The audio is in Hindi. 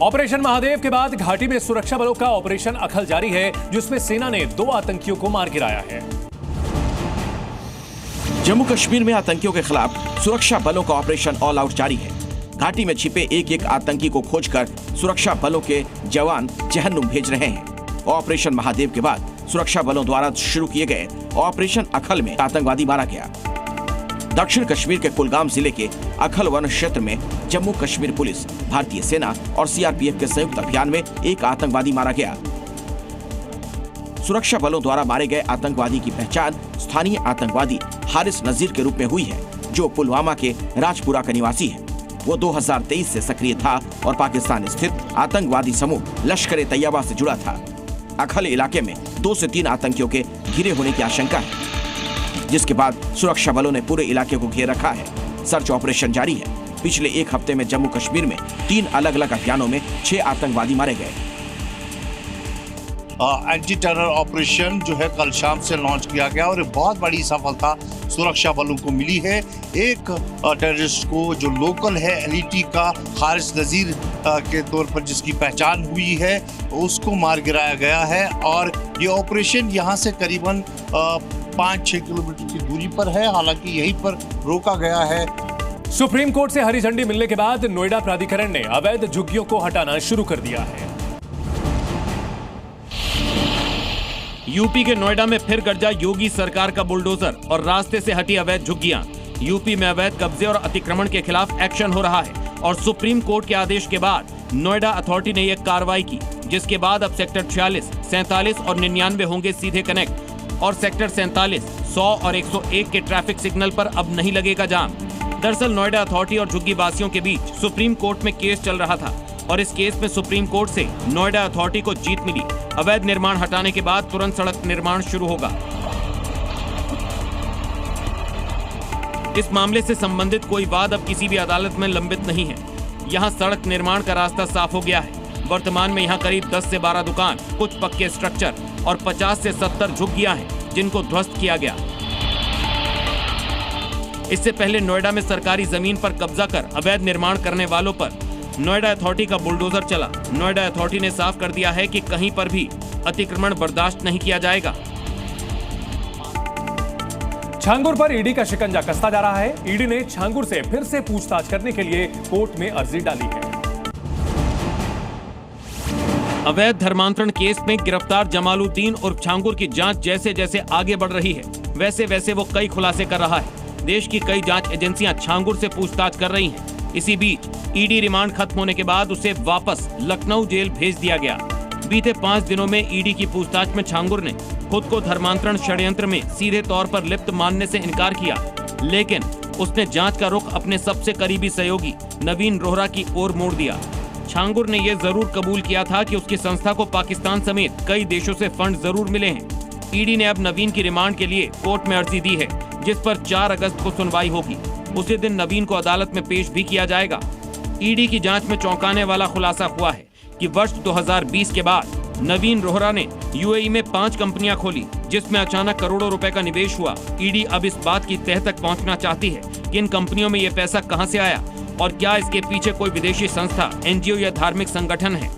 ऑपरेशन महादेव के बाद घाटी में सुरक्षा बलों का ऑपरेशन अखल जारी है, जिसमें सेना ने 2 आतंकियों को मार गिराया है। जम्मू कश्मीर में आतंकियों के खिलाफ सुरक्षा बलों का ऑपरेशन ऑल आउट जारी है। घाटी में छिपे एक आतंकी को खोजकर सुरक्षा बलों के जवान जहन्नुम भेज रहे हैं। ऑपरेशन महादेव के बाद सुरक्षा बलों द्वारा शुरू किए गए ऑपरेशन अखल में आतंकवादी मारा गया। दक्षिण कश्मीर के कुलगाम जिले के अखल वन क्षेत्र में जम्मू कश्मीर पुलिस, भारतीय सेना और सीआरपीएफ के संयुक्त अभियान में एक आतंकवादी मारा गया। सुरक्षा बलों द्वारा मारे गए आतंकवादी की पहचान स्थानीय आतंकवादी हारिस नजीर के रूप में हुई है, जो पुलवामा के राजपुरा का निवासी है। वो 2023 से सक्रिय था और पाकिस्तान स्थित आतंकवादी समूह लश्कर ए तैयबा से जुड़ा था। अखल इलाके में 2 से 3 आतंकियों के घिरे होने की आशंका है, जिसके बाद सुरक्षा बलों ने पूरे इलाके को घेर रखा है। सर्च ऑपरेशन जारी है। पिछले 1 हफ्ते में जम्मू कश्मीर में 3 अलग अलग अभियानों में 6 आतंकवादी मारे गए। एंटी टेरर ऑपरेशन जो है कल शाम से लॉन्च किया गया और बहुत बड़ी सफलता सुरक्षा बलों को मिली है। एक टेररिस्ट को जो लोकल है एलईटी का हारिस नजीर के तौर पर जिसकी पहचान हुई है, उसको मार गिराया गया है और ये ऑपरेशन यहाँ से करीबन 5-6 किलोमीटर की दूरी पर है। हालांकि यहीं पर रोका गया है। सुप्रीम कोर्ट से हरी झंडी मिलने के बाद नोएडा प्राधिकरण ने अवैध झुग्गियों को हटाना शुरू कर दिया है। यूपी के नोएडा में फिर गरजा योगी सरकार का बुलडोजर और रास्ते से हटी अवैध झुग्गियां। यूपी में अवैध कब्जे और अतिक्रमण के खिलाफ एक्शन हो रहा है और सुप्रीम कोर्ट के आदेश के बाद नोएडा अथॉरिटी ने यह कार्रवाई की, जिसके बाद अब सेक्टर 46, 47 और 99 होंगे सीधे कनेक्ट और सेक्टर 47, 100 और 101 के ट्रैफिक सिग्नल पर अब नहीं लगेगा जाम। दरअसल नोएडा अथॉरिटी और झुग्गी वासियों के बीच सुप्रीम कोर्ट में केस चल रहा था और इस केस में सुप्रीम कोर्ट से नोएडा अथॉरिटी को जीत मिली। अवैध निर्माण हटाने के बाद तुरंत सड़क निर्माण शुरू होगा। इस मामले से संबंधित कोई वाद अब किसी भी अदालत में लंबित नहीं है। यहाँ सड़क निर्माण का रास्ता साफ हो गया है। वर्तमान में यहाँ करीब 10 से 12 दुकान, कुछ पक्के स्ट्रक्चर और 50 से 70 झुग्गियां हैं, जिनको ध्वस्त किया गया। इससे पहले नोएडा में सरकारी जमीन पर कब्जा कर अवैध निर्माण करने वालों पर नोएडा अथॉरिटी का बुलडोजर चला। नोएडा अथॉरिटी ने साफ कर दिया है कि कहीं पर भी अतिक्रमण बर्दाश्त नहीं किया जाएगा। छांगुर पर ईडी का शिकंजा कसता जा रहा है। ईडी ने छांगुर से फिर से पूछताछ करने के लिए कोर्ट में अर्जी डाली है। अवैध धर्मांतरण केस में गिरफ्तार जमालुद्दीन उर्फ छांगुर की जांच जैसे जैसे आगे बढ़ रही है, वैसे वैसे वो कई खुलासे कर रहा है। देश की कई जांच एजेंसियां छांगुर से पूछताछ कर रही हैं। इसी बीच ईडी रिमांड खत्म होने के बाद उसे वापस लखनऊ जेल भेज दिया गया। बीते 5 दिनों में ईडी की पूछताछ में छांगुर ने खुद को धर्मांतरण षड्यंत्र में सीधे तौर पर लिप्त मानने से इनकार किया, लेकिन उसने जांच का रुख अपने सबसे करीबी सहयोगी नवीन रोहरा की ओर मोड़ दिया। छांगुर ने यह जरूर कबूल किया था कि उसकी संस्था को पाकिस्तान समेत कई देशों से फंड जरूर मिले हैं। ईडी ने अब नवीन की रिमांड के लिए कोर्ट में अर्जी दी है, जिस पर 4 अगस्त को सुनवाई होगी। उसी दिन नवीन को अदालत में पेश भी किया जाएगा। ईडी की जांच में चौंकाने वाला खुलासा हुआ है कि वर्ष 2020 के बाद नवीन रोहरा ने यूएई में 5 कंपनियां खोली, जिसमें अचानक करोड़ों रुपए का निवेश हुआ। ईडी अब इस बात की तह तक पहुंचना चाहती है कि इन कंपनियों में ये पैसा कहां से आया और क्या इसके पीछे कोई विदेशी संस्था, एनजीओ या धार्मिक संगठन है।